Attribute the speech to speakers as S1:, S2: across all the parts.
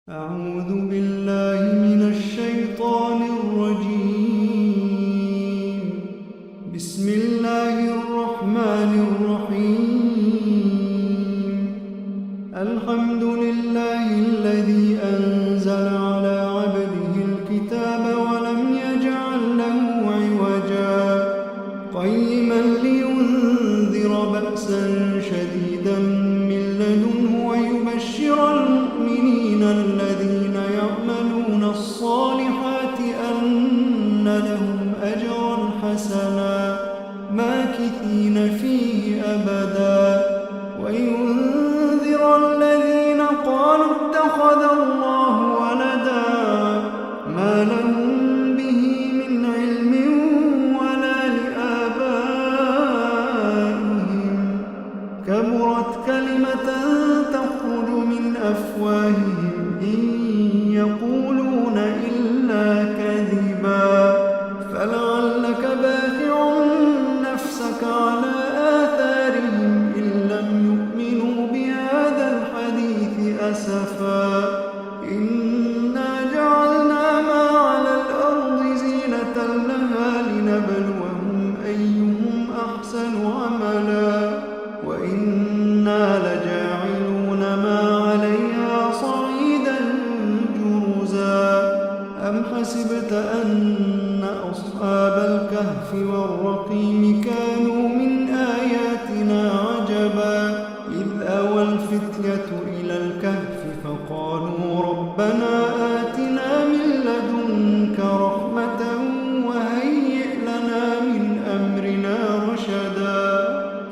S1: أعوذ بالله من الشيطان الرجيم. بسم الله الرحمن الرحيم. الحمد لله الذي أنزل على عبده الكتاب ولم يجعل له عوجا قيما لينذر بأسا شديدا من لدنه ويبشر المؤمنين الذين يعملون الصالحات أن لهم أجرا حسنا ماكثين فيه أبدا وينذر الذين قالوا اتخذ الله ولدا ما لهم به من علم ولا لآبائهم كبرت كلمة تخرج من أفواههم إن يقولون إلا كذبا فلعلك باخع نفسك على آثارهم إن لم يؤمنوا بهذا الحديث أسفا إنا جعلنا ما على الأرض زينة لها لنبلوهم أيهم أحسن عملا وإنا لجاعلون ما عليها صعيدا جرزا أم حسبت أن أصحاب الكهف والرقيم كانوا من آياتنا عجبا إذ أوى الفتية إلى الكهف فقالوا ربنا آتنا من لدنك رحمة وهيئ لنا من أمرنا رشدا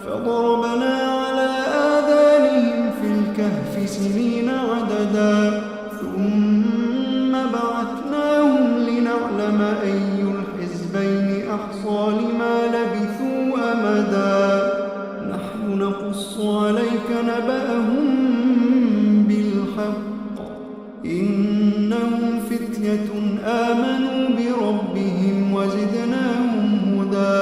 S1: فضربنا على آذانهم في الكهف سنين عددا ثم بعثناهم لنعلم أي الحزبين أحصى لما لبثوا أمدا نحن نقص عليك نبأهم بالحق إنهم فتية آمنوا بربهم وزدناهم هدى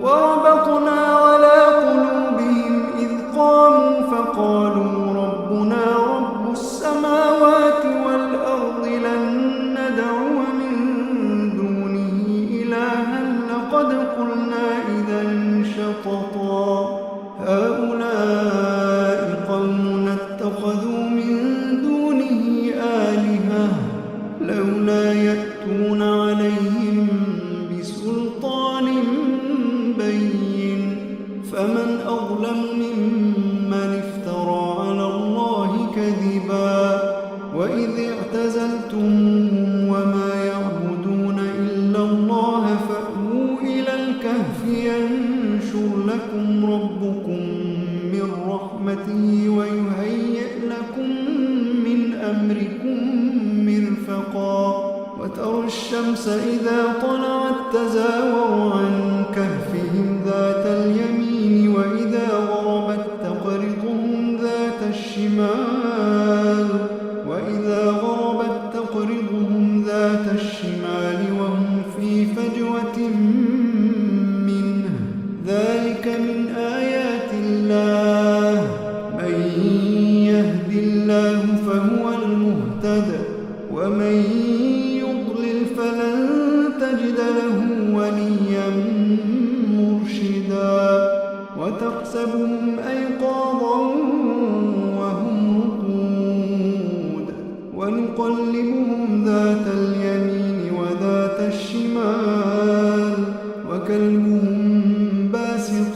S1: وربطنا على قلوبهم إذ قاموا فقالوا ربنا رب السماوات والأرض لن ندعو من دونه إلها لقد قلنا إذا شططا هؤلاء قومنا اتخذوا من دونه آلهة لولا يأتون عليهم بسلطان بين فمن أظلم ممن افترى على الله كذبا وإذ اعتزلتموهم وما يعبدون إلا الله فأووا إلى الكهف ينشر لكم ربكم من رحمته ويهيئ لكم من أمركم مرفقا وترى الشمس إذا طلعت تزاور عن كهفهم ذات اليمين وإذا غربت تقرضهم ذات الشمال وهم في فجوة منه ذلك من آيات الله من يهد الله فهو المهتد ومن يضلل فلن تجد له وليا مرشدا وتحسبهم أيقاظا وهم رقود ونقلبهم ذات اليمين وذات الشمال وكلبهم باسط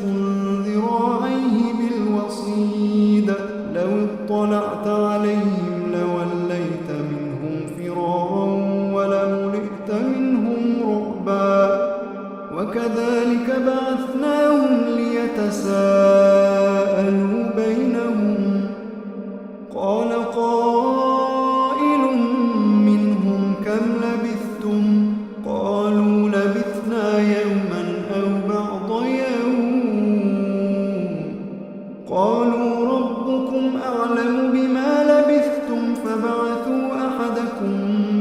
S1: ذراعيه بالوصيد لو اطلعت عليهم لوليت منهم فرارا ولملئت منهم رعبا وكذلك بعثناهم ليتساءلوا بينهم قال قائل منهم كم لبثتم قالوا لبثنا يوما أو بعض يوم قالوا ربكم أعلم بما لبثتم فبعثوا أحدكم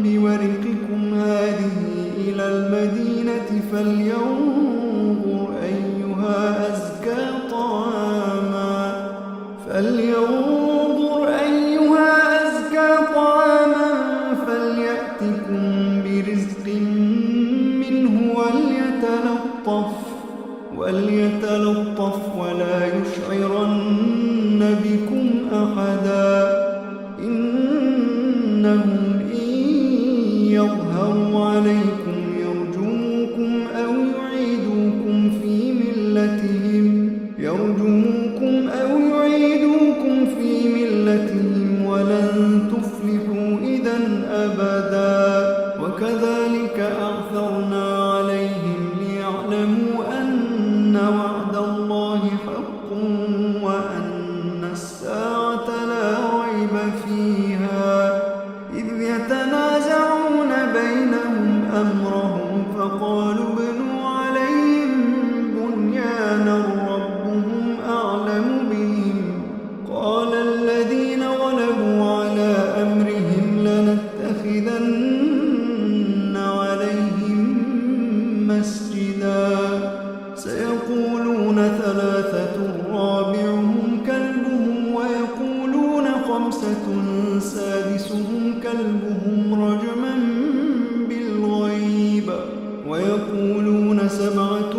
S1: بورقكم هذه إلى المدينة فلينظر أيها أزكى طعاما فلينظر أيها أزكى طعاما يأتكم برزق منه وليتلطف ولا يشعرن بكم أحدا إنهم إن يظهروا عليكم يرجموكم أو يعيدوكم في ملتهم ولن تفلحوا إذا أبدا وكذلك أعثرنا عليهم ليعلموا أن وعد الله حق وأن الساعة لا ريب فيها إذ يتنازعون بينهم أمرهم فقالوا ابنوا عليهم بنيانا ربهم أعلم بهم قال الذين غلبوا على أمرهم لنتخذن عليهم مسجدا سيقولون ثلاثة رابعهم كلبهم ويقولون خمسة سادسهم كلبهم رجما بالغيب ويقولون سبعة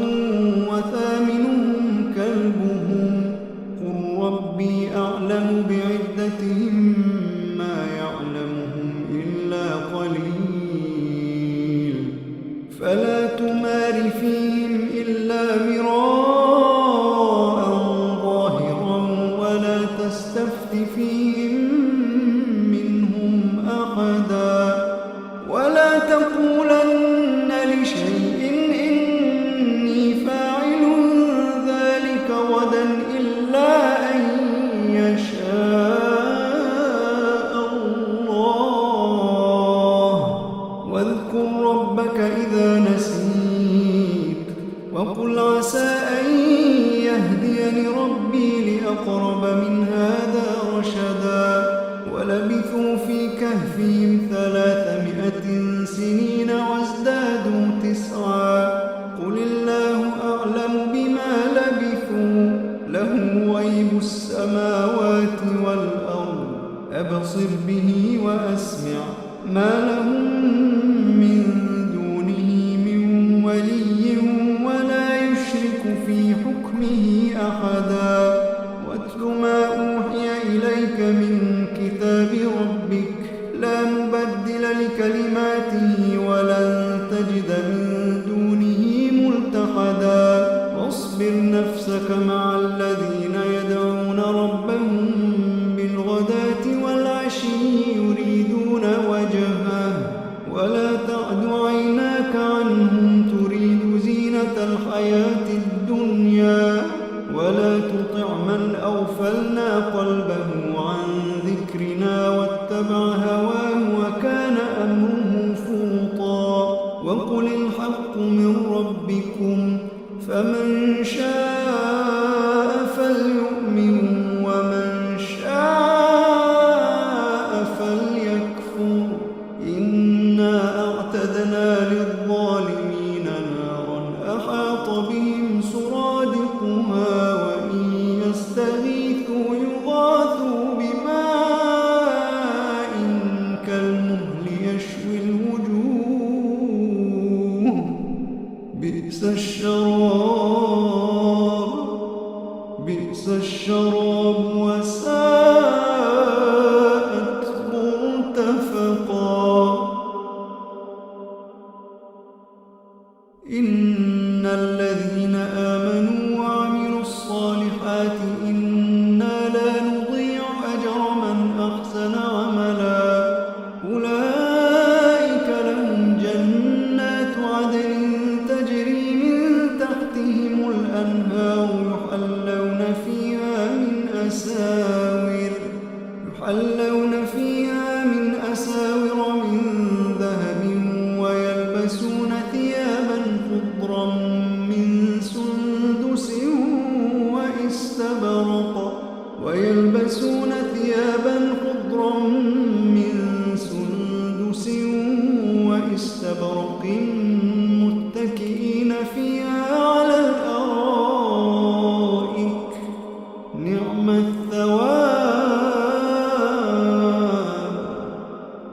S1: وثامنهم كلبهم قل ربي أعلم بعدتهم ما يعلمهم إلا قليل فلا تمار فيهم إلا مراء ظاهرا ولا تستفت فيهم منهم أحدا ولا تقولن لشيء إني فاعل ذلك غدا إلا أن يشاء الله واذكر ربك إذا نسيت وقل عسى أن يهديني ربي لأقرب من هذا رشدا ولبثوا في كهفهم 300 سنين وازدادوا 9 قل الله أعلم بما لبثوا له غيب السماوات والأرض أبصر به وأسمع ما لهم من دونه من ولي ولا يشرك في حكمه أحدا واتل ما أوحي إليك من كتاب ربك لا مبدل لكلماته ولن تجد من دونه ملتحدا واصبر نفسك مع الذين يدعون ربهم بالغداة والعشي يريدون وجهه ولا تعد عيناك عنهم تريد زينة الحياة الدنيا ولا تطع من أغفلنا قلبه عن ذكرنا واتبع هواه وكان أمره فرطا وقل الحق من ربكم فمن شاء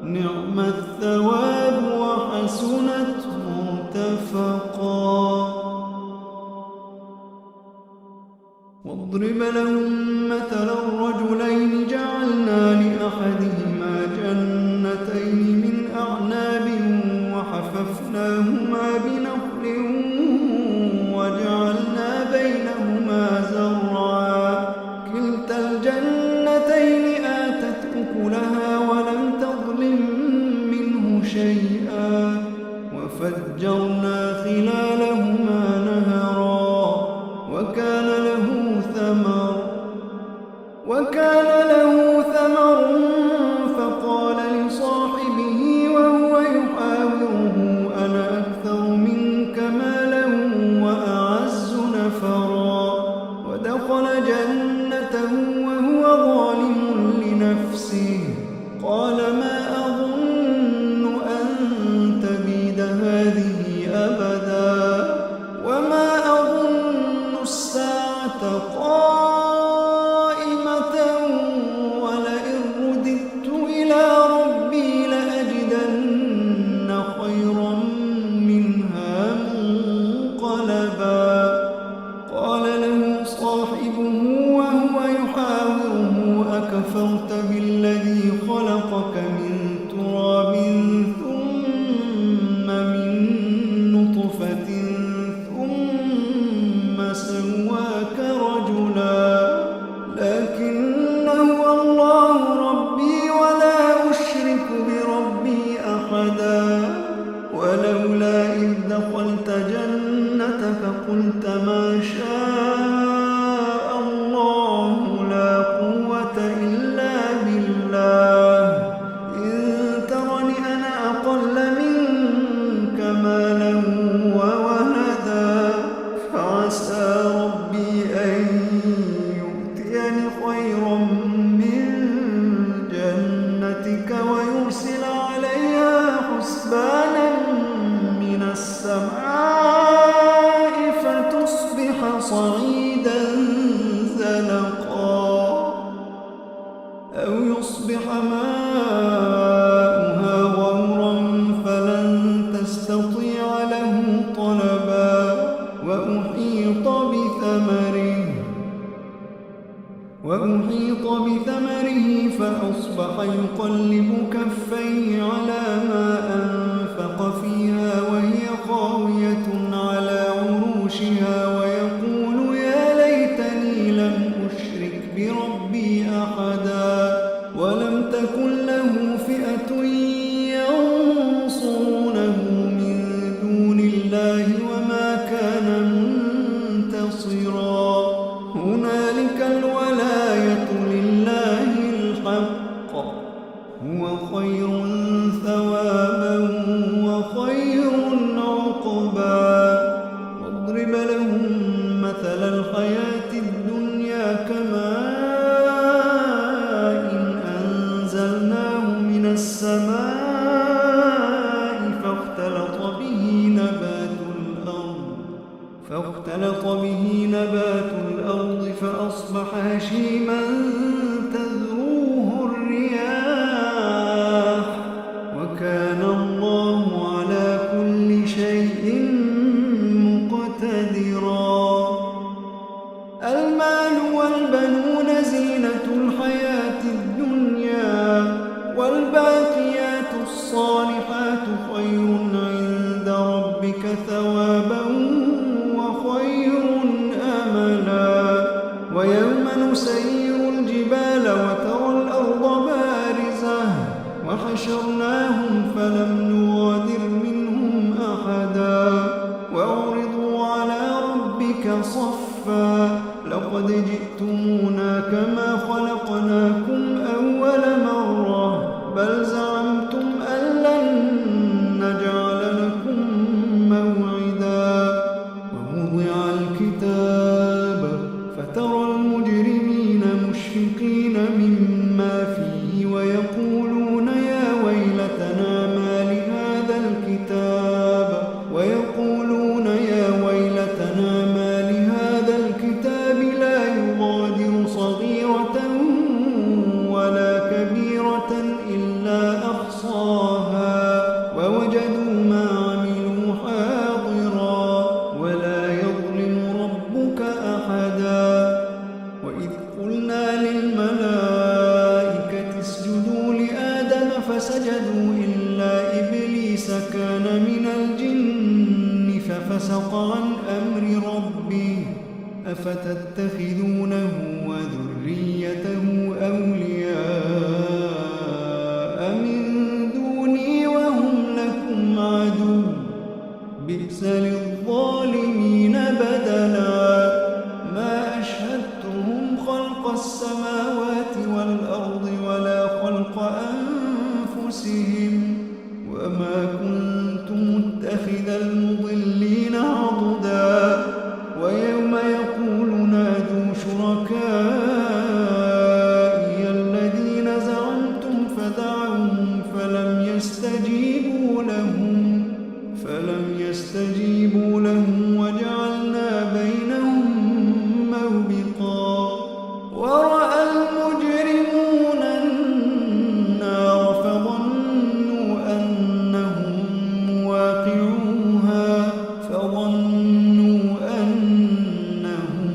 S1: نعم الثواب وحسنت مرتفقا. واضرب لهم مثلا الرجلين جعلنا لأحدهما جنتين من أعناب وحففناهما بنخل وجعلنا بينهما زرعا كلتا الجنتين آتت أكلها ولم تظلم منه شيئا وفجرنا خلالهما نهرا وكان له ثمر فقال لصاحبه وهو يحاوره أنا أكثر منك مالا وأعز نفرا ودخل جنته وهو ظالم لنفسه قال ما أظن أن تبيد هذه أبدا وما أظن الساعة قائمة ولئن رددت إلى ربي لأجدن خيرا منها منقلبا. قال له صاحبه وهو يحاوره أكفرت بالذي خلقك من تراب ثم من نطفة ثم سواك رجلا لكن هو الله ربي ولا أشرك بربي أحدا ولولا إذ دخلت جنتك قلت ما شاء الله لا قوة إلا بالله إن ترني أنا أقل منك مالا وولدا فعسى ربي أن يؤتيني خيرا من جنتك ويرسل عليها حسبانا من السماء فتصبح صعيدا زلقا أو يصبح ماؤها غورا فلن تستطيع له طلبا وأحيط بثمره فأصبح يقلب كفيه على ما أنفق فيها وهي خاوية على عروشها ويقول يا ليتني لم أشرك بربي أحدا ولم تكن له فئة ينصرونه من دون الله وما كان منتصرا. هنالك الولاية لله الحق هو خير ثوابا وخير عقبا. واضرب لهم مثل الحياة الدنيا كماء أنزلناه من السماء فاختلط به نبات الأرض فأصبح هشيما تذروه الرياح وكان الله على كل شيء مقتدرا. المال والبنون زينة الحياة الدنيا والباقيات الصالحات خير عند ربك ثوابا وخير أملا. ويوم نسير الجبال وترى الأرض بارزة وحشرناهم فلم نغادر منهم أحدا وعرضوا على ربك صفا لقد جئتمونا كما خلقناكم أول مرة بل زعمتم أن لن نجعل لكم موعدا. ووضع الكتاب فترى المجرمين مشفقين مما فيه ويقولون يا ويلتنا ما لهذا الكتاب لا يغادر فسجدوا إلا إبليس كان من الجن ففسق عن أمر ربه أفتتخذونه وذريته أولياء من دوني وهم لكم عدو بئس للظالمين بدلا ما أشهدتهم خلق السماوات والأرض ولا خلق أنفسهم وما كنت متخذ المضلين عضدا ويوم يقول نادوا شركائي الذين زعمتم فدعوهم فلم يستجيبوا لهم وجعلنا بينهم موبقا ورأى المجرمون النار فظنوا أنهم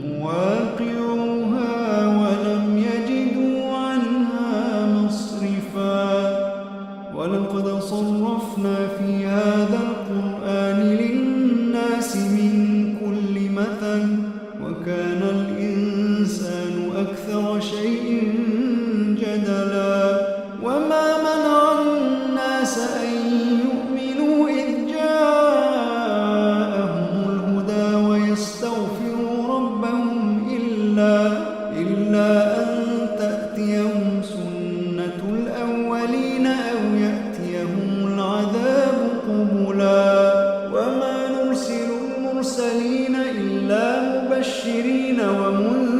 S1: مواقعوها ولم يجدوا عنها مصرفا ولقد صرفنا في هذا القرآن للناس من كل مثل وكان الإنسان أكثر شيء جدلا وما منع الناس أن يؤمنوا إذ جاءهم الهدى ويستغفروا ربهم إلا أن تأتيهم سنة الأولين أو يأتيهم العذاب قبلا وما نرسل المرسلين إلا مبشرين ومنذرين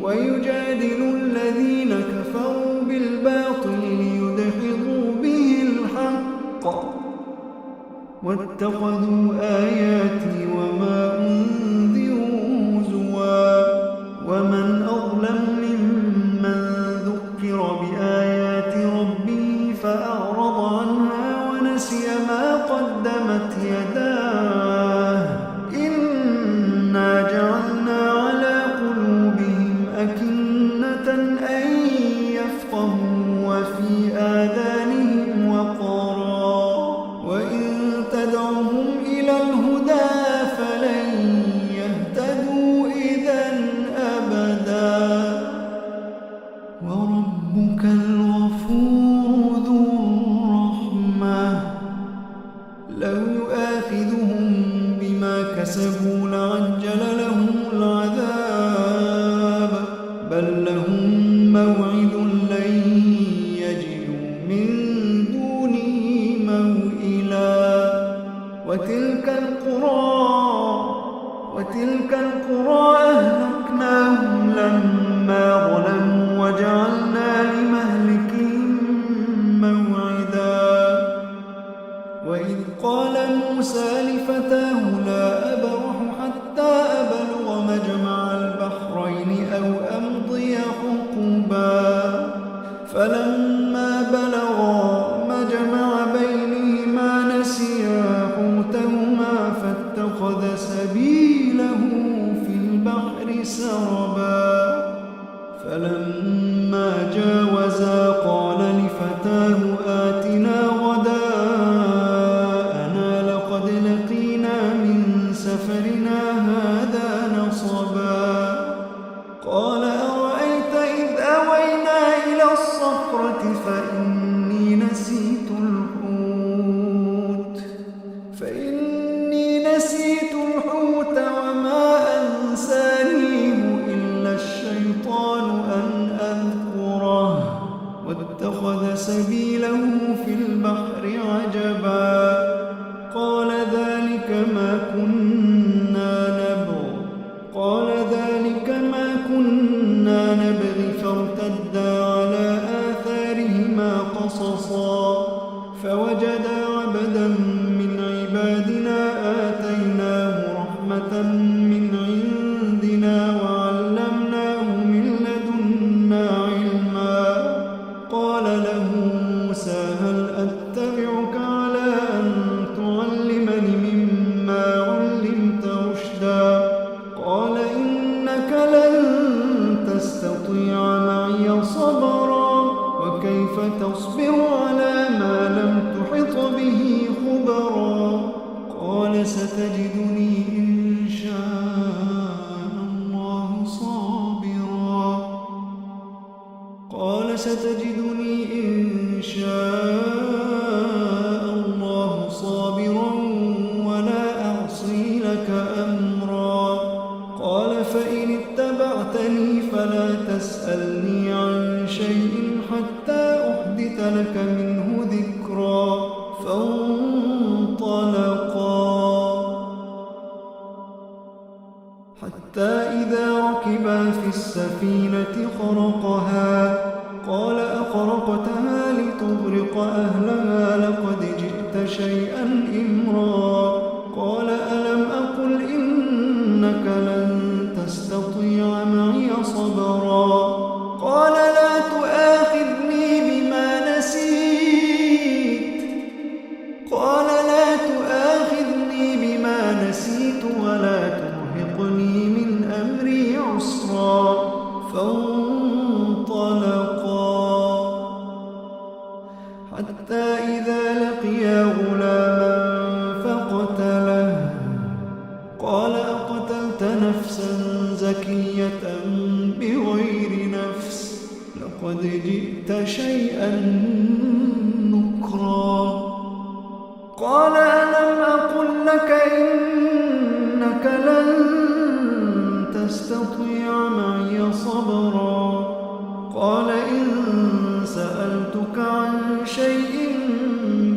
S1: ويجادل الذين كفروا بالباطل ليدحضوا به الحق واتخذوا آياتي وما أنذروا هزوا ومن أظلم ممن ذكر بآيات ربه فأعرض عنها ونسي ما قدمت يداه إنا جعلنا على قلوبهم أكنة أن يفقهوا وفي آذانهم وقرا وإن تدعهم إلى الهدى فلن يهتدوا إذا أبدا وربك الغفور ذو الرحمة لو يؤاخذهم بما كسبوا لعجل لهم العذاب بل لهم موعد لن يجدوا من دونه موئلا وتلك القرى أهلكناهم لما ظلموا وجعلنا لمهلكهم موعدا وإذ قال موسى لفتاه لا أبرح حتى أبلغ مجمع البحرين أو أمضي حقبا فلما بلغا مجمع بينهما نسيا حوتهما فاتخذ سبيله في البحر سربا فلما جاوزا قال لفتاه آتنا غداءنا لقد لقينا من سفرنا هذا نصبا قال أرأيت إذ أوينا إلى الصخرة فإني نسيت الحوت وما أنسانيه إلا الشيطان أن أذكره واتخذ سبيله في البحر عجبا قال ذلك ما كنا نبغي فارتدا على آثارهما قصصا فوجدا عبدا من عبادنا آتيناه رحمة من عندنا وعلمناه من لدنا علما قال له موسى هل أتبعك على أن تعلمني مما علمت رشدا قال إنك لن تستطيع معي صبرا فتصبر على ما لم تحط به خبرا قال ستجدني إن شاء الله صابرا ولا أعصي لك أمرا قال فإن اتبعتني فلا تسألني عن شيء حتى أحدث لك منه ذكرا فانطلقا حتى إذا ركبا في السفينة خرقها قال أخرقتها لتغرق أهلها لقد جئت شيئا إمرا قال ألم أقل إنك لن تستطيع معي صبرا قال لا تؤاخذني بما نسيت ولا ترهقني من أمري عسرا فانطلقا حتى إذا لقيا غلاما فقتله قال أقتلت نفسا زكية بغير نفس لقد جئت شيئا نكرا قال ألم أقل لك إنك لن تستطيع معي صبرا قال إن سألتك عن شيء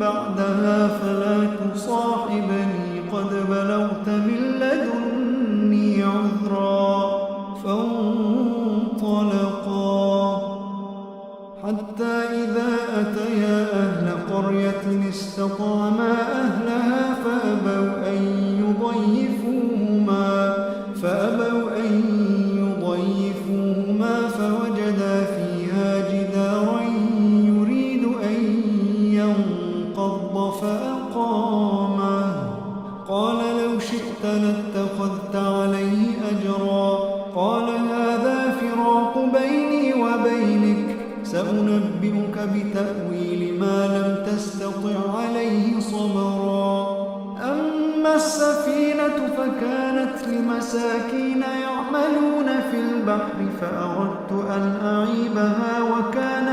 S1: بعدها فلا تصاحبني قد بلغت من لدني عذرا فانطلقا حتى إذا أتيا أهل قرية استطعما أهلها فأبوا أن يضيفوهما فوجدا فيها جدارا يريد أن ينقض فأقامه قال لو شئت لاتخذت عليه أجرا قال هذا فراق بيني وبينك سأنبئك بتأويل ما لم تستطع عليه صبرا أما السفينة فكانت لمساكين يعملون في البحر فأردت أن أعيبها وكان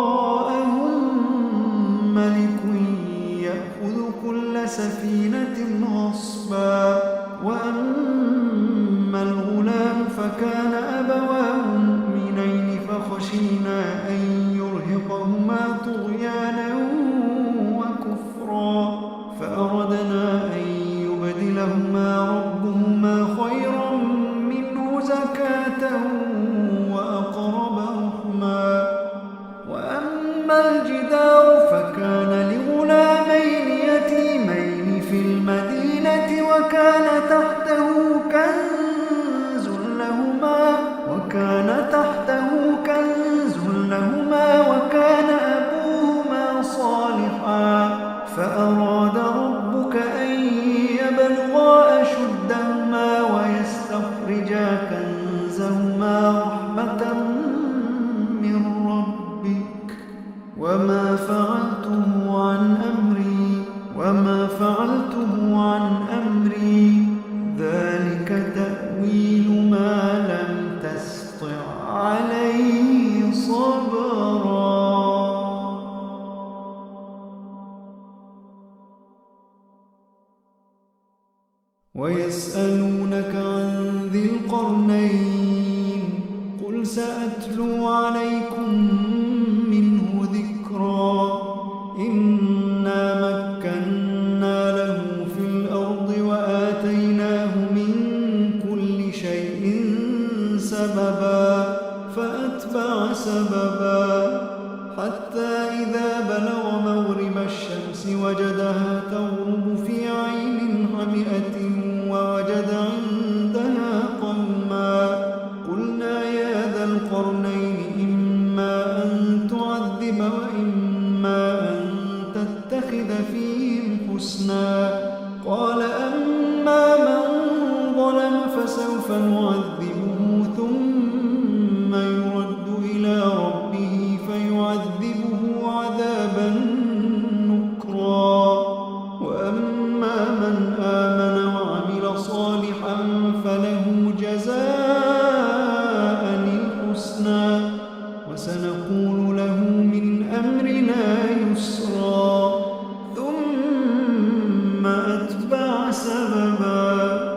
S1: وراءهم ملك يأخذ كل سفينة غصبا وأما الغلام فكان أبواه مؤمنين فخشينا أن يرهقهما طغيانا وكفرا فأردنا أن يبدلهما ربهما خيرا منه زكاة وأقرب رحما وأما الجدار فكان لغلامين يتيمين في المدينة وكان تحته كنز لهما وكان أبوهما صالحا فأراد ربك أن يبلغا أشدهما ويستخرجا كنزهما رحمة من ربك وما فعلته عن أمري ذلك تأويل ما لم تسطع عليه صبرا ويسألونك عن ذي القرنين قل سأتلو عليكم منه ذكرا إنا مكنا له في الأرض وآتيناه من كل شيء سببا فأتبع سببا حتى إذا بلغ مغرب الشمس وجدها تغرب في عين حمئة ووجد عندها قوما قلنا يا ذا القرنين إما أن تعذب وإما أن تتخذ فيهم حسنا قال أما من فسوف نعذبه ثم يرد إلى ربه فيعذبه عذابا نكرا. وأما من آمن وعمل صالحا فله جزاء الحسنى وسنقول له من أمرنا يسرا. ثم أتبع سببا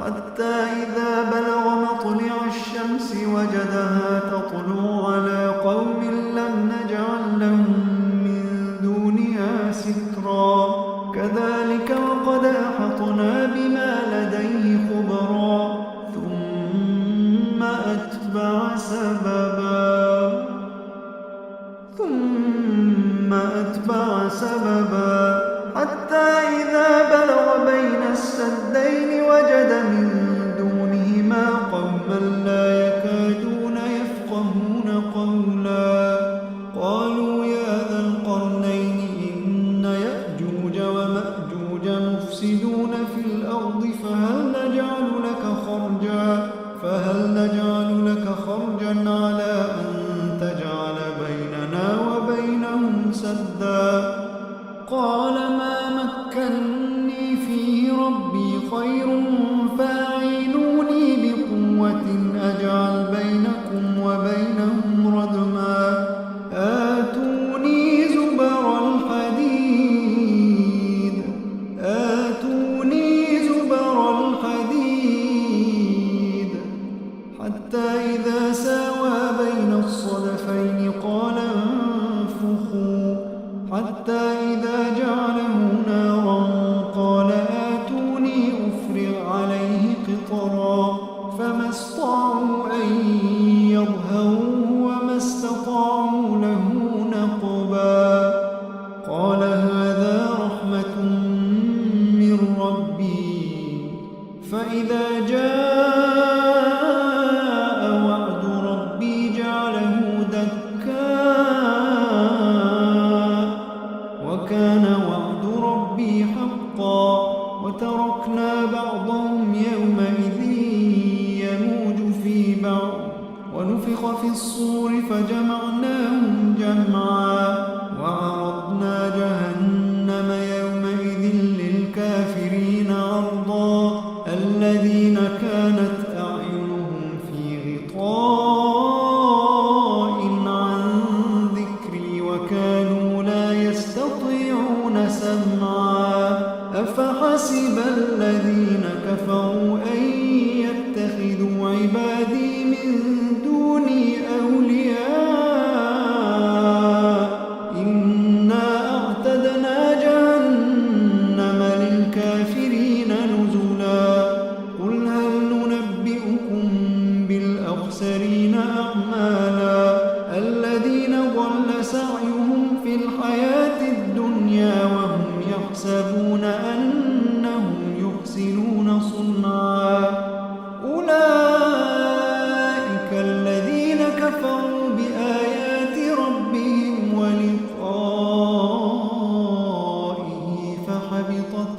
S1: حتى إذا بلغ مطلع الشمس وجدها تطلع على قوم لم نجعل لهم من دونها سترا. كذلك وقد أحطنا بما لديه خبرا. ثم أتبع سببا حتى إذا بلغ بين السدين وجد من دونهما قوما لا يكادون يفقهون قولا. قالوا يا ذا القرنين إن يأجوج ومأجوج مفسدون في الأرض فهل نجعل لك خرجا على أن تجعل بيننا وبينهم سدا. قال ما مكني فيه ربي خير فأعينوني بقوة أجعل بينكم وبينهم ردما. آتوني زبر الحديد حتى إذا ساوى بين الصدفين قال انفخوا حتى إذا جعله نارا قال آتوني أفرغ عليه قطرا. فما استطاعوا أن يظهروه وما استطاعوا له نقبا. قال هذا رحمة من ربي فإذا جاء وعد ربي جعله دكا وكان وعد ربي حقا. وتركنا بعضهم يومئذ يموج في بعض ونفخ في الصور فجمعناهم جمعا. وعرضنا جهنم يومئذ للكافرين عرضا. الذين كانت أعينهم في غطاء عن ذكري وكانوا لا يستطيعون سمعا. أفحسب الذين كفروا أن يتخذوا عبادي من دوني أولياء إنا أعتدنا جهنم للكافرين نزلا. قل هل ننبئكم بالأخسرين أعمالا الذين ضل سعيهم في الحياة الدنيا وهم يحسبون أنهم يحسنون صنعا. أولئك الذين كفروا بآيات ربهم ولقائه فحبطت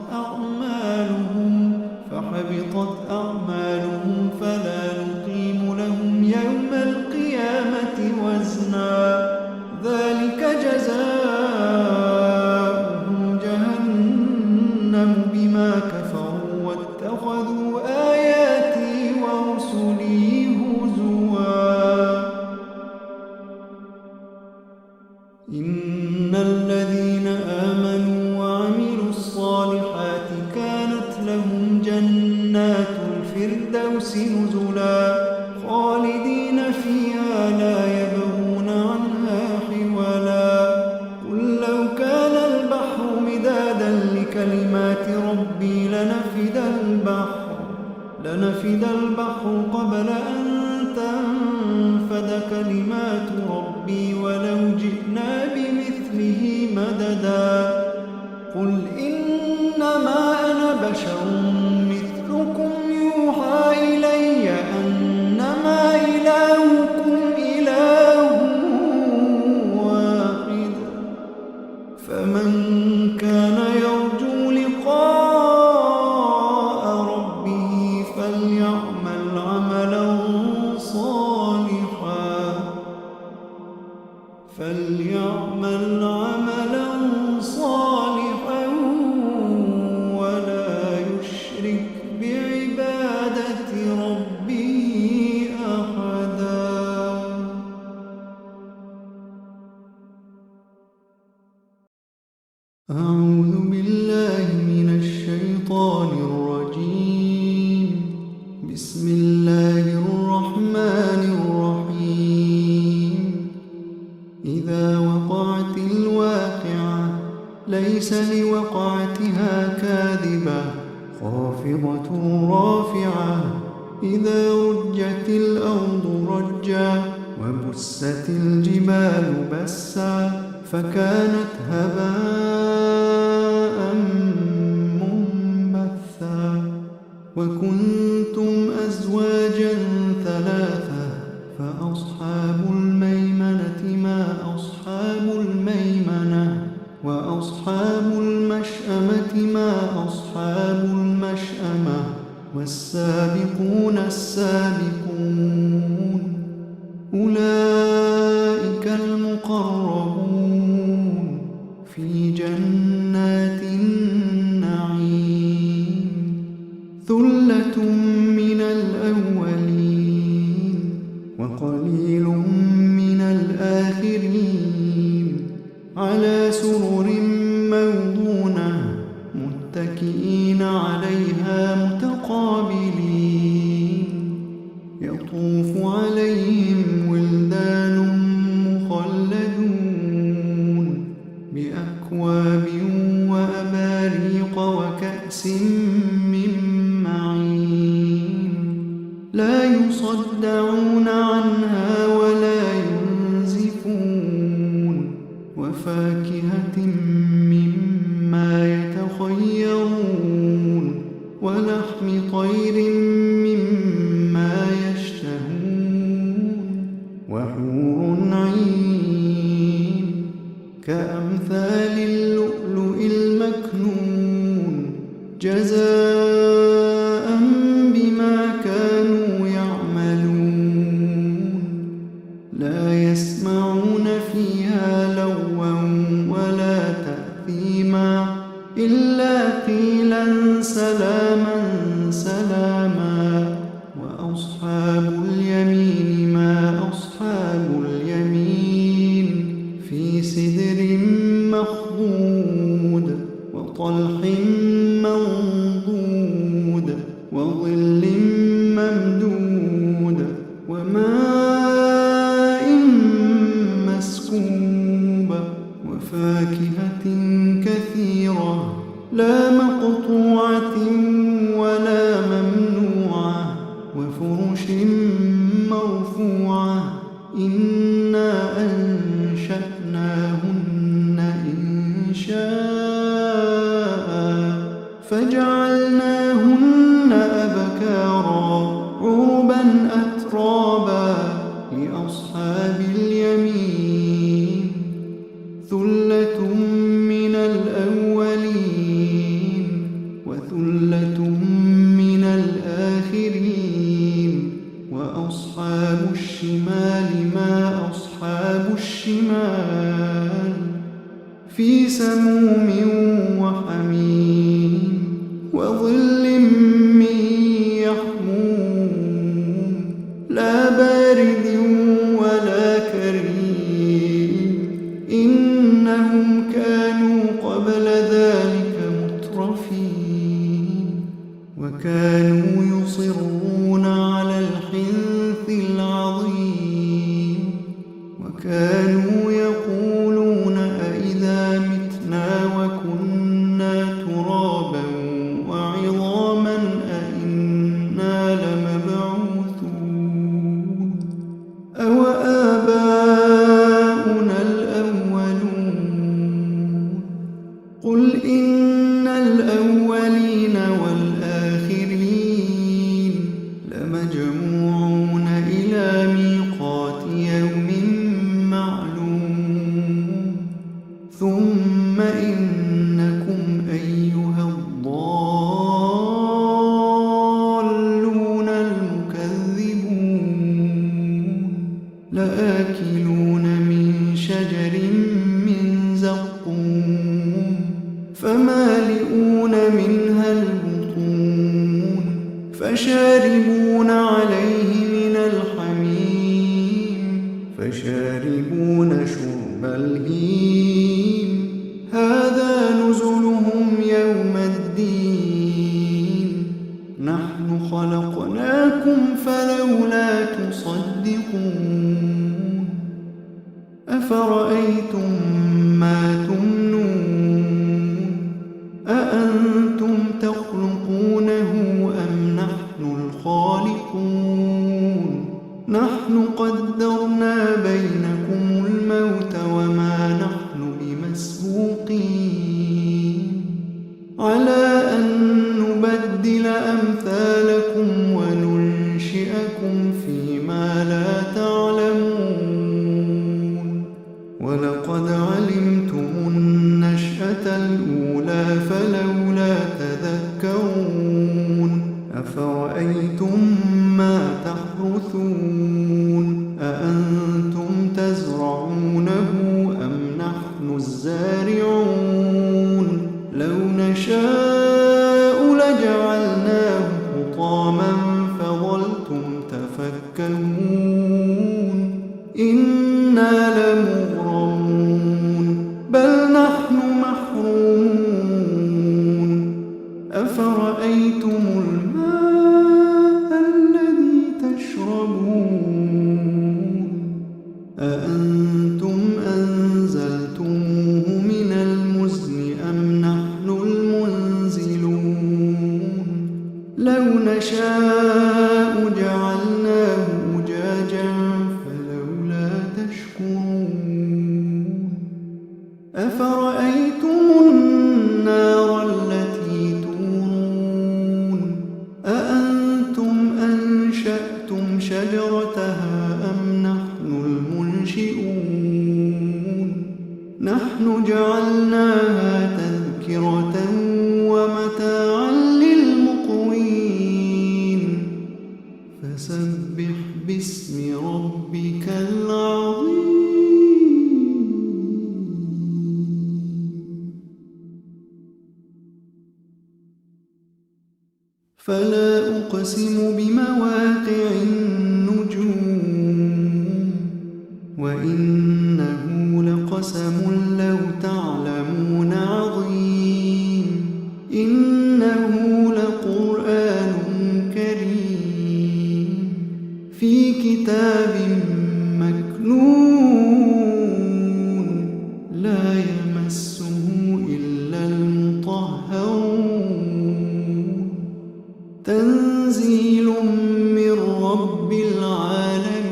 S1: أعمالهم فلا نقيم لهم يوم القيامة وزنا. ذلك جزاؤهم جهنم بما كفروا واتخذوا آياتي ورسلي هزوا. إن الذين آمنوا وعملوا الصالحات كانت لهم جنات الفردوس نزلا خالدين فيها لا يبغون عنها حولا. قل لو كان البحر مدادا لكلمات ربي لنفد البحر قبل أن تنفد كلمات ربي ولو جئنا بمثله مددا. قل إنما أنا بشر مثلكم يوحى إلي أنما إلهكم إله واحد فمن كان يرجو لقاء ربه فليعبد بعبادة ربه أحدا. أعوذ بالله من الشيطان الرجيم. بسم الله الرحمن الرحيم. إذا وقعت الواقعة ليس لوقعتها كاذبة خافضة رافعة. إذا رجت الأرض رجا وبست الجبال بسا فكانت هباء منبثا. وكنتم أزواجا ثلاثة فأصحاب الميمنة ما أصحاب الميمنة وأصحاب المشأمة ما أصحاب المشأمة والسابقون السابقون أولئك المقربون في جنات النعيم. ثلة من الأولين وقليل من الآخرين على سرر موضونة متكئين عليها متقابلين. يطوف عليهم ولدان مخلدون بأكواب وأباريق وكأس من معين لا يصدعون عنها ولا ينزفون. وفاكهة مما يتخيرون ولحم طير مما يشتهون وحور عين كأمثال اللؤلؤ المكنون جزاء بما كانوا يعملون. لا يسمعون فيها لغوا ولا تأثيما إلا قيلا سلاما سلاما. وأصحاب اليمين ما أصحاب اليمين في سدر مخضود وطلح منضود وظل ممدود وماء مسكوب وفاكهة كثيرة لا مقطوعة ولا ممنوعة وفرش مرفوعة. إنا أنشأناهن إنشاء فجعلناهن أبكارا عربا أترابا لأصحاب اليمين. ثلة من الأولين وثلة من الآخرين. وأصحاب الشمال ما أصحاب الشمال في سموم وحميم وظل من يحموم لا بارد ولا كريم. إنهم كانوا قبل ذلك مترفين وكانوا يصرون على الحنث العظيم وكانوا يقولون أئذا متنا وكنا ترابا وعظاما أئنا لمبعوثون أوآباؤنا الأولون. قل إن الأولين والآخرين لمجموعون إلى ميقات يوم معلوم. فشاربون عليه من الحميم فشاربون شرب الهيم هذا نزلهم يوم الدين نحن خلقناكم فلولا تصدقون أفرأيتم ما تمنون أأنتم تخلقونه أم نحن الخالقون نحن قدرنا بينكم الموت وما نحن بمسبوقين على أن نبدل أمثالكم وننشئكم فيما لا تعلمون ولقد علمتم النشأة الأولى فلولا تذكرون أفرأيتم ما تحرثون أأنتم تزرعونه أم نحن الزارعون لو نشاء لجعلناه حطاما فظلتم تفكهون إنا لمغرمون بل نحن محرومون أفرأيتم الماء الذي تشربون أأنتم أنزلتموه من المزن أم نحن المنزلون لو نشاء جعلناه أجاجا فلولا تشكرون أفرأيتم النار التي تورون أأنتم أنشأتم شجرتها أم نحن المنشئون نحن جعلناها تذكرة ومتاعا للمقوين فسبح باسم ربك العظيم فلا أقسم بمواقع النجوم وإنه لقسم لو تعلمون عظيم إنه لقرآن كريم في كتاب مكنون لا يمسه إلا المطهرون تنزيل من رب العالمين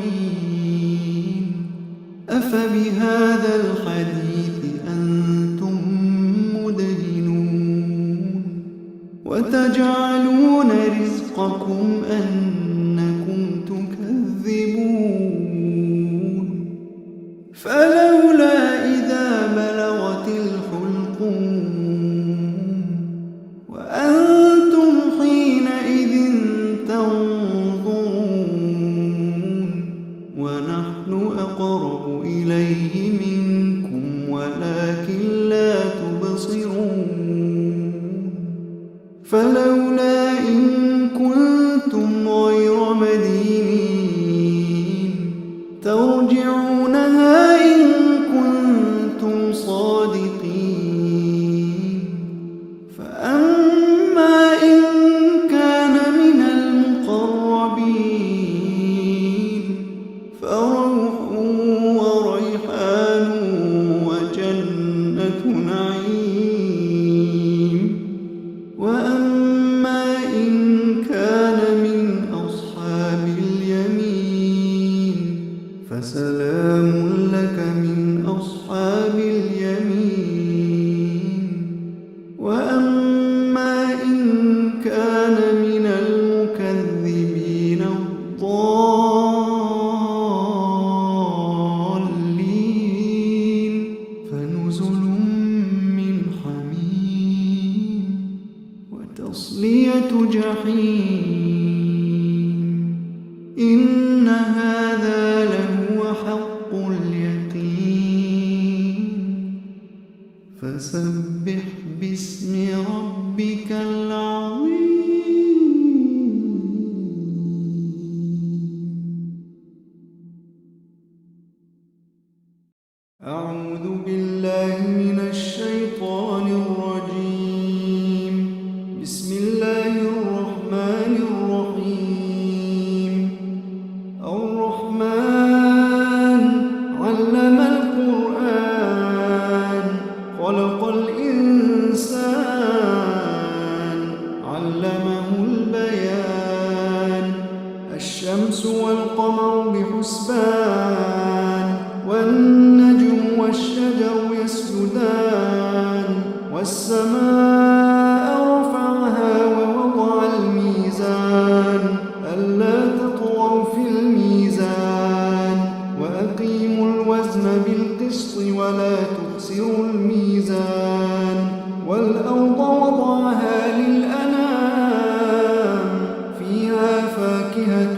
S1: أفبهذا الحديث أنتم مدهنون وتجعلون رزقكم أنكم تكذبون فلولا إذا بلغت الحلقوم وأنتم حينئذ تنظرون ونحن أقرب إليه منكم ولكن لا تبصرون فلولا إن كنتم غير مدينين ترجعونها إن كنتم صادقين فأما إن كان من المقربين فروح وريحان وجنة نعيم وأما إن كان من أصحاب اليمين فسلام لك من أصحاب اليمين وأما إن كان من المكذبين الضالين فنزل من حميم وتصلية جحيم إن هذا لهو حق اليقين فسبح باسم ربك العظيم والشمس والقمر بحسبان والنجم والشجر يسجدان والسماء رفعها ووضع الميزان ألا تطغوا في الميزان وأقيموا الوزن بالقسط ولا تخسروا الميزان والأرض وضعها للأنام فيها فاكهة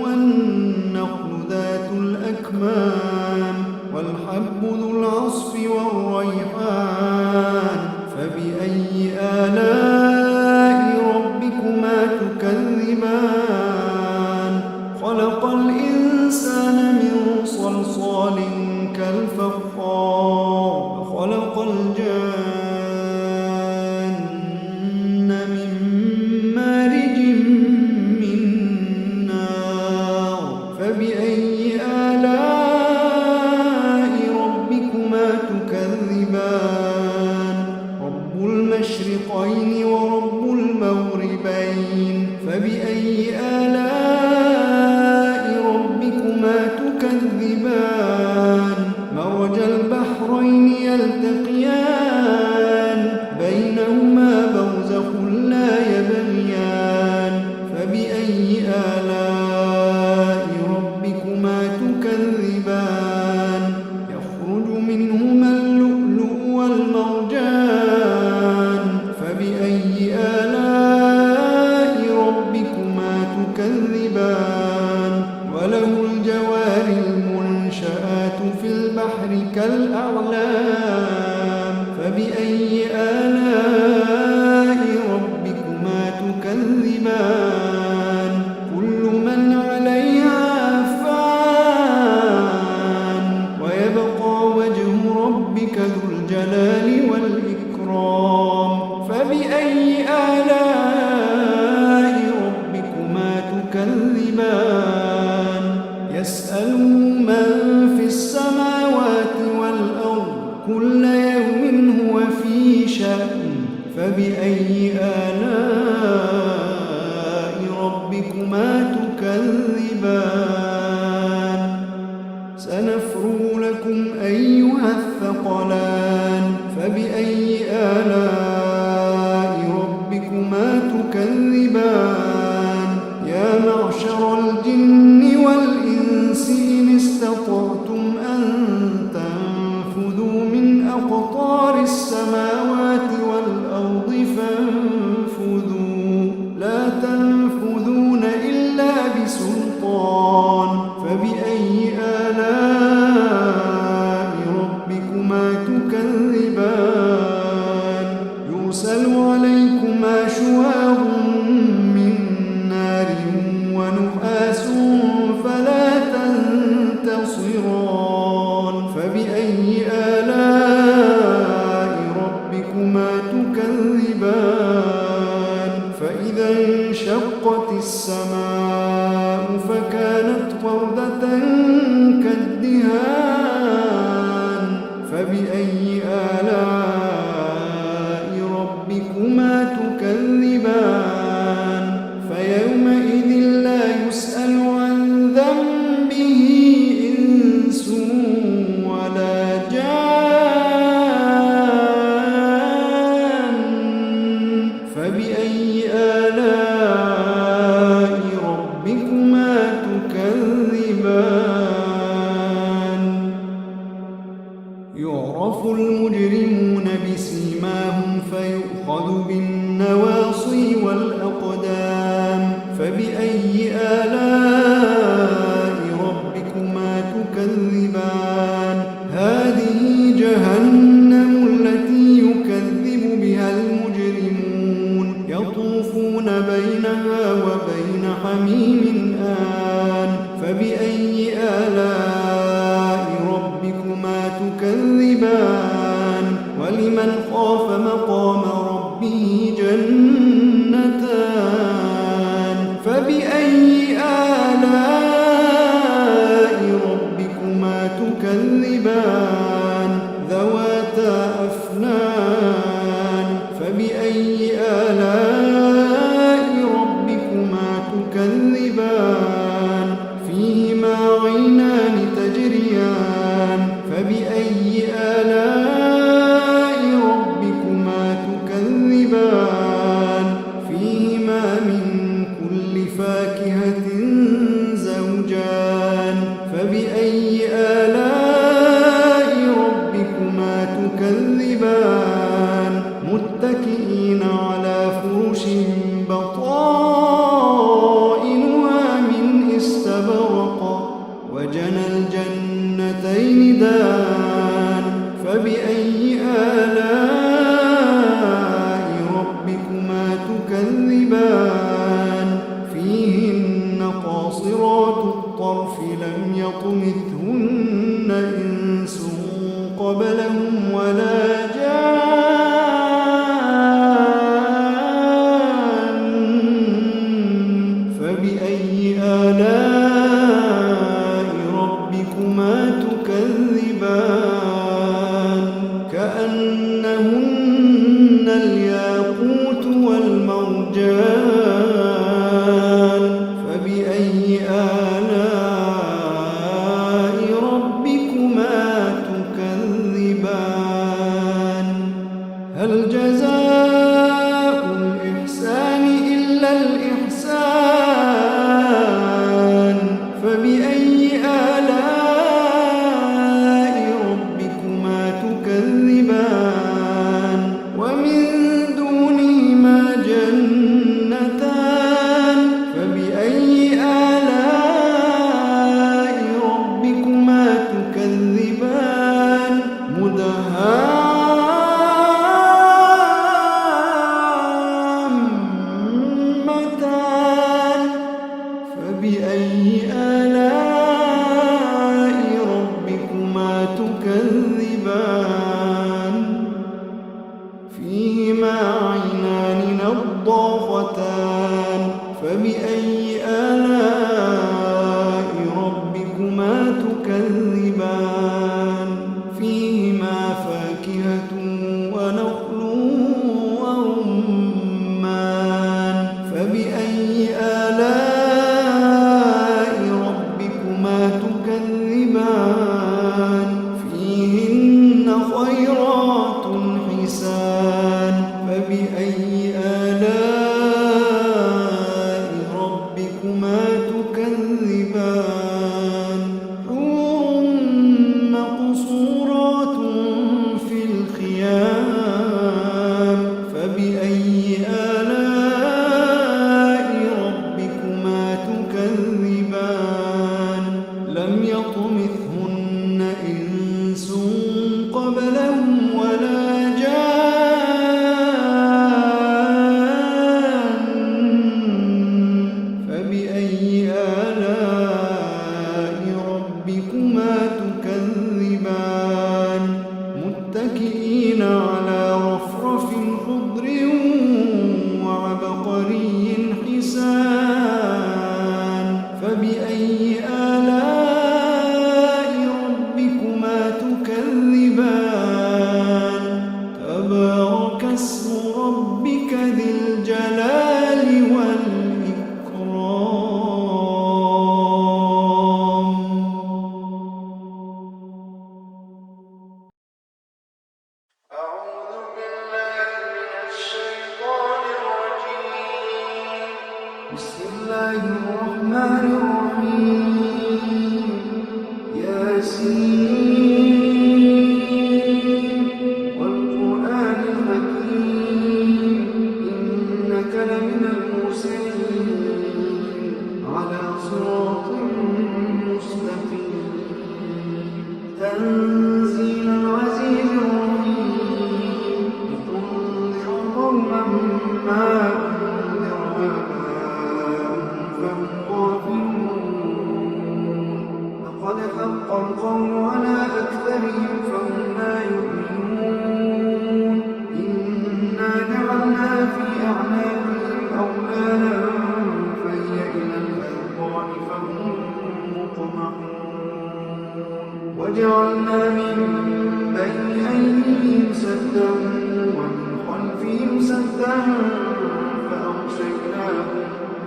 S1: والنخل ذات الأكمام والحب ذو العصف والريحان فبأي آلاء ربكما تكذبان خلق الإنسان من صلصال كالفخار وخلق الجان من مارج من نار فبأي آلاء ربكما تكذبان رب المشرقين ورب المغربين فبأي آلاء ربكما تكذبان مرج البحرين يلتقيان بينهما برزخ لا يبغيان فبأي آلاء ربكما تكذبان يخرج منهما اللؤلؤ والمرجان فبأي آلاء ربكما تكذبان وله الجوار المنشآت في البحر كالأعلام فبأي آلاء ربكما تكذبان كل من عليها فان ويبقى وجه ربك ذو الجلال والإكرام فبأي آلاء ربكما تكذبان يسأله من في السماوات والأرض كل يوم هو في شأن فبأي آلاء ربكما تكذبان سنفرغ لكم أيها الثقلان فبأي آلاء ربكما تكذبان يا معشر الجن والإنس إن استطعتم أن تنفذوا من أقطار السماوات والأرض فانفذوا لا تنفذون إلا بسلطان فبأي آلاء ربكما تكذبان يرسل عليكما شواظ من نار ونحاس فلا تنتصران فبأي آلاء ربكما تكذبان فإذا انشقت السماء فكانت وردة كالدهان فبأي آلاء ربكما تكذبان فيومئذ لا يسأل عن ذنبه إنس ولا جان فبأي آلاء ربكما تكذبان يعرف المجرمون بسيماهم فيؤخذ بالنواصي والأقدام فبأي آلاء ربكما تكذبان هذه جهنم التي يكذب بها المجرمون يطوفون بينها وبين حميم آن فبأي آلاء ربكما تكذبان ولمن خاف مقام ربه جنتان فبأي آلاء ربكما تكذبان ذواتا أفنان فبأي آلاء ربكما تكذبان تجريان فبأي آلاء ربكما تكذبان فيهما من كل فاكهة زوجان فبأي آلاء ربكما تكذبان متكئين على فرش بطائنها من استبرق وجنى الجنتين دان فبأي آلاء ربكما تكذبان فيهن قاصرات الطرف لم يطمثهن إنس قبلهم ولا جان فبأي آلاء ربكما تكذبان كأنهن الياقوت والمرجان فبأي آلاء ربكما تكذبان هل جزاء الإحسان إلا الإحسان فبأي آلاء ربكما تكذبان ومن دونهما جنتان فبأي آلاء ربكما تكذبان مدهامتان فبأي آلاء ربكما تكذبان فيهما عينان نضاختان فبأي آلاء ربكما تكذبان فيهما فاكهة ونخل ورمان فبأي آلاء ربكما تكذبان فيهن خيرات حسان فبأي آلاء ربكما تكذبان حور مقصورات في الخيام فبأي آلاء ربكما تكذبان لم يطمثهن إنس قبلهم ولا جان فبأي آلاء ربكما تكذبان متكئين على رفرف خضر وعبقري حسان فبأي آلاء ربكما تكذبان تبارك اسم ربك ذي الجلال والإكرام أعوذ بالله من الشيطان الرجيم بسم الله الرحمن الرحيم ياسين والقرآن الحكيم إنك لمن المرسلين على صراط مستقيم تنزيل العزيز الرحيم لتنذر قوما ما أنذر آباؤهم فهم غافلون لقد حق القول على أكثرهم فهم لا يؤمنون إنا جعلنا في أعناقهم أغلالا فهي إلى الأذقان فهم مقمحون وجعلنا من بين أيديهم سدا ومن خلفهم سدا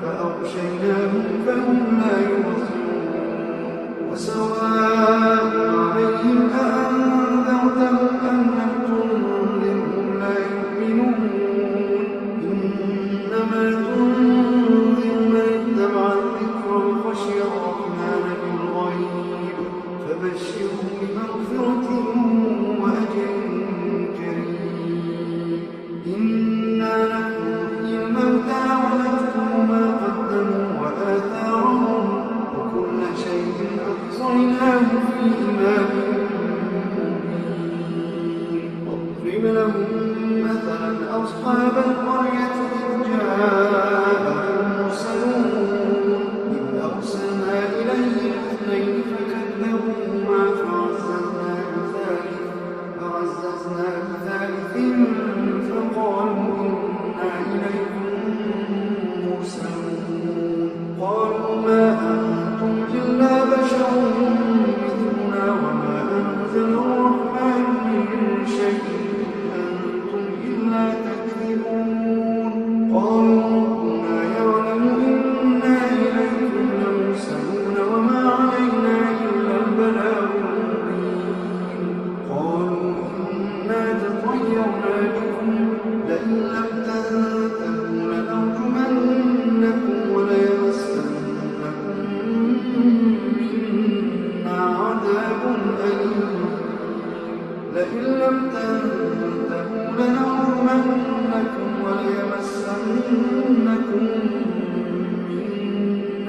S1: فأغشيناهم فهم لا يبصرون وسواء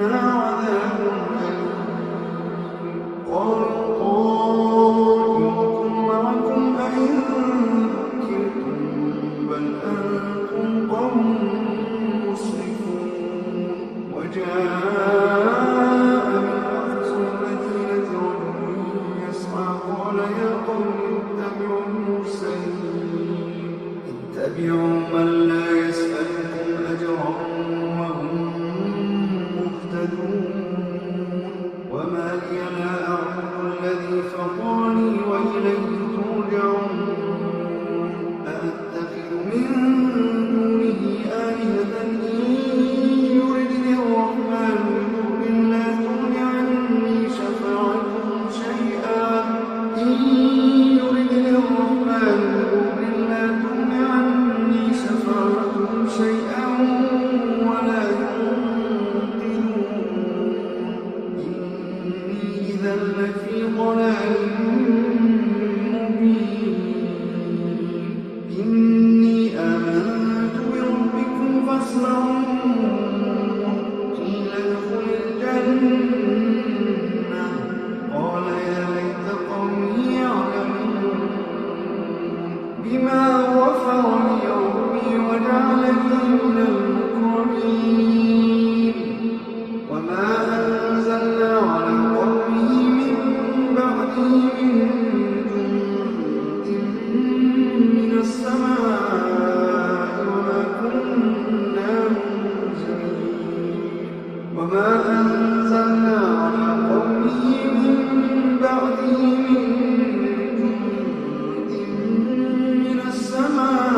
S1: عذاب أليم. قالوا طائركم معكم أئن ذكرتم بل أنتم قوم مسرفون. وجاء من أقصى المدينة رجل يسعى قال يا قوم اتبعوا المرسلين اتبعوا من لا يسألكم أجرا وهم مهتدون. وما لي لا أعبد الذي فطرني وإليه ترجعون. أأتخذ من دونه آلهة إن يردني الرحمن بضر لا تغن عني شفاعتهم شيئا إن يردني الرحمن بضر لا تغن عني شفاعتهم شيئا ولا ينقذون. إني إذا لفي ضلال مبين. إني آمنت بربكم فاسمعون. قيل ادخل الجنة قال يا ليت قومي يعلمون بما غفر لي ربي وجعلني من المكرمين. وما أنزلنا على قومه من بعده من جند من السماء وما كنا منزلين. وما أنزلنا على قومه من بعده من جند من السماء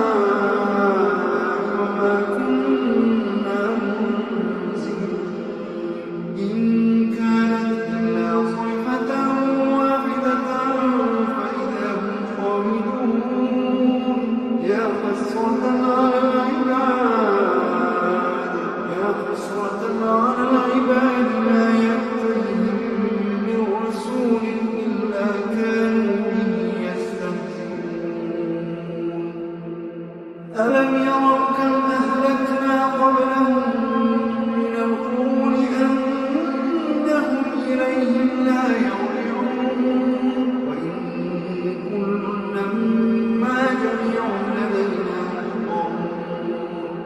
S1: وما كنا منزلين. إن كانت إلا صيحة واحدة فإذا هم خامدون. يا حسرة على العباد يا حسرة على العباد ما يأتيهم من رسول إلا كانوا به يستهزئون. ألم يروا كم أهلكنا قبلهم من القرون أنهم إليهم لا يرجعون. وإن كل لما جميع لدينا محضرون.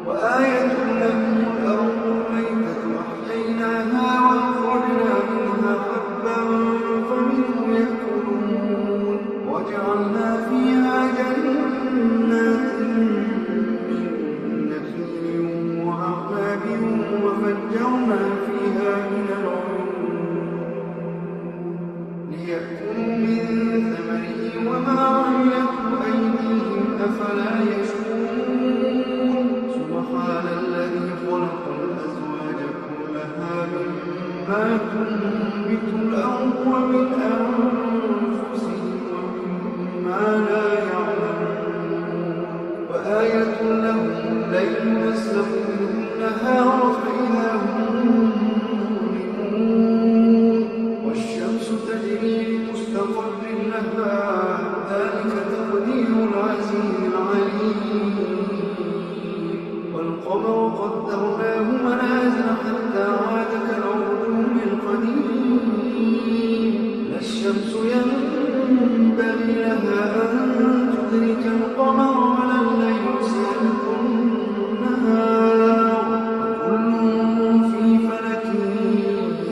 S1: وآية لهم الأرض الميتة أحييناها وأخرجنا منها حبا فمنه يأكلون. وجعلنا فيها جنات من نخيل وأعناب وفجرنا فيها من العيون ليأكلوا من ثمره وما عملته أيديهم أفلا يشكرون. سبحان الذي خلق الأزواج كلها مما تنبت الأرض ومن أنفسهم ومما لا يعلمون. وآية لهم الليل نسلخ منه النهار فإذا هم مظلمون. والشمس تجري لمستقر لها ذلك تقدير العزيز العليم. والقمر قدرناه منازل حتى عاد كالعرجون القديم. لا الشمس ينبغي لها أن تدرك القمر ولا الليل سابق النهار وكل في فلك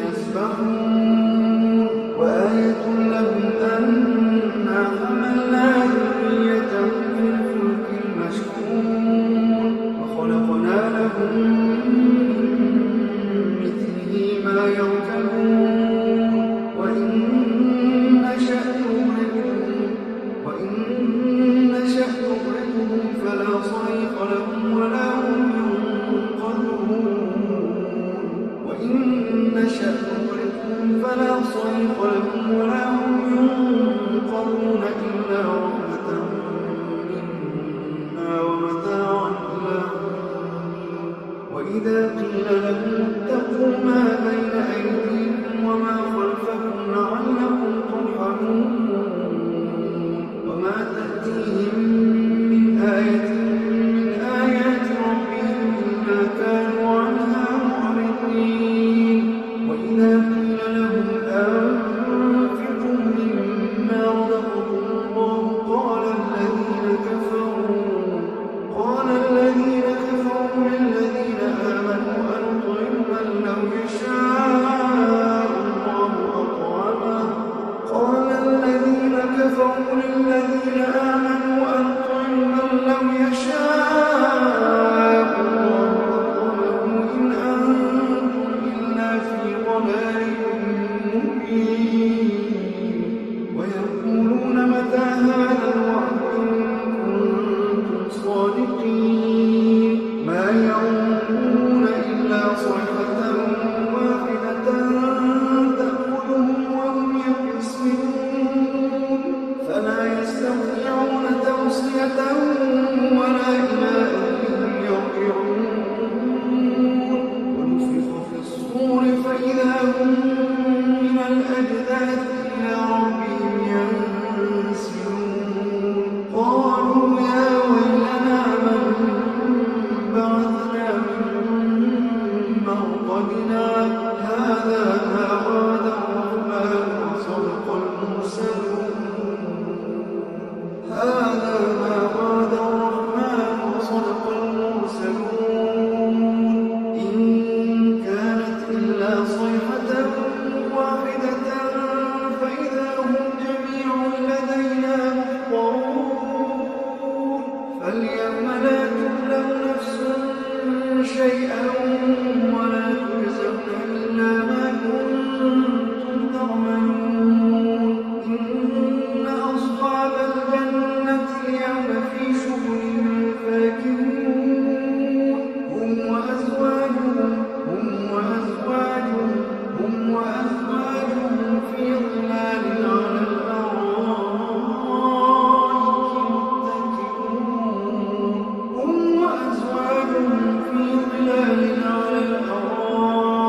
S1: يسبحون. وآية لهم أنا حملنا ذريتهم في الفلك المشحون وخلقنا لهم من مثله ما يركبون. وإن نشأ نغرقهم فلا صريخ لهم ولا هم ينقذون. وإن نشأ نغرقهم فلا صريخ لهم ولا هم ينقذون إلا رحمة منا ومتاعا إلى حين. وإذا قيل لهم اتقوا ما بين أيديكم وما خلفكم لعلكم ترحمون. وما تأتيهم من آية من آيات ربهم إلا كانوا عنها معرضين. فإذا هم من الأجداث إلى ربهم ينسلون قالوا يا ويلنا من بعثنا من مرقدنا هذا ما وعد الرحمن وصدق المرسلون إن كانت إلا صيحة واحدة فإذا هم جميع لدينا محضرون فاليوم لا تظلم نفس شيئا ولا تجزون إلا ما كنتم تعملون إن أصحاب الجنة اليوم في شغل فاكهون هم وأزواجهم في ظلال على الأرائك متكئون هم وأزواجهم في ظلال على الأرائك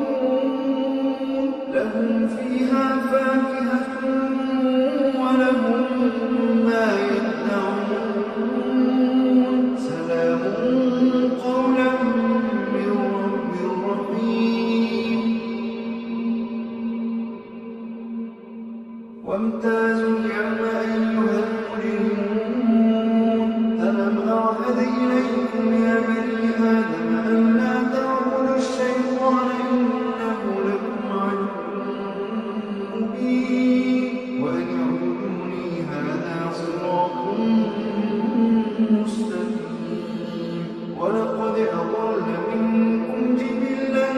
S1: متكئون لهم فيها فاكهة ولهم ما يدعون سلام قولا من رب رحيم وامتازوا اليوم أيها المجرمون ألم أعهد إليكم يا بني آدم أن لا تعبدوا الشيطان إنه لكم عدو مبين وأن اعبدوني هذا صراط مستقيم ولقد أضل منكم جبلا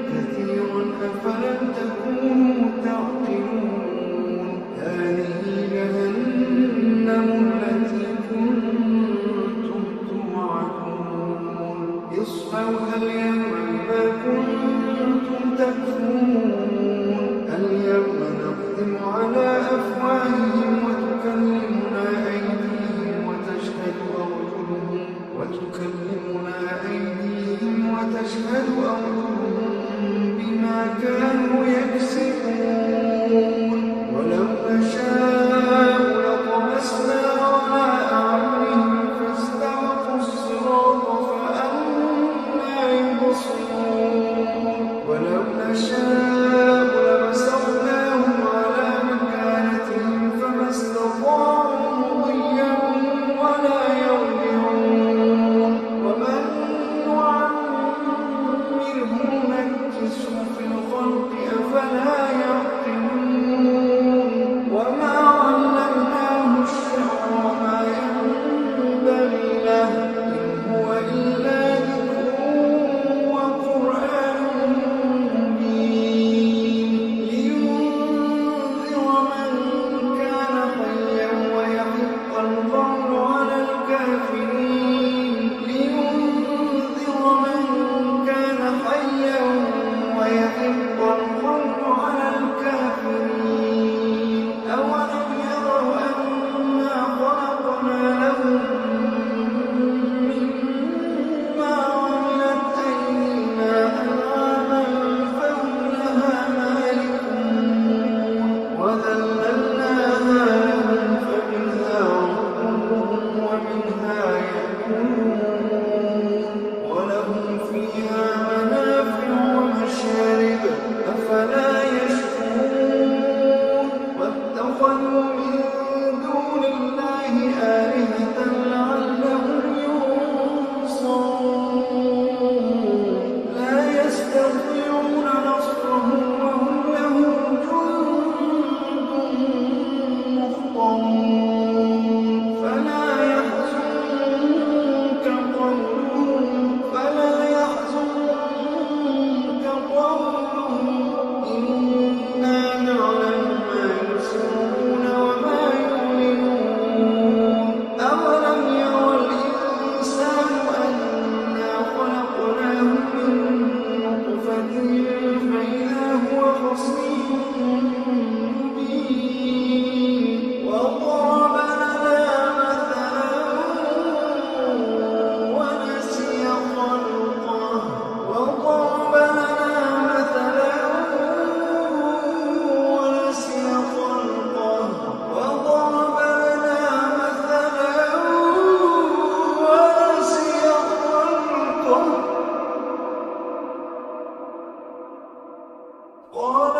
S1: كثيرا أفلم تكونوا تعقلون هذه جهنم التي كنتم توعدون اصلوها اليوم بما كنتم تكفرون اليوم نختم على أفواههم وتكلمنا أيديهم وتشهد أرجلهم بما كانوا يكسبون ولو نشاء لطمسنا على أعينهم فاستبقوا الصراط فأنى يبصرون ولو نشاء لمسخناهم على مكانتهم فما استطاعوا مضيا ولا يرجعون ومن نعمره نكسه في الخلق أفلا يعقلون وما علمناه الشعر وما ينبغي له إن هو إلا ذكر وقرآن قال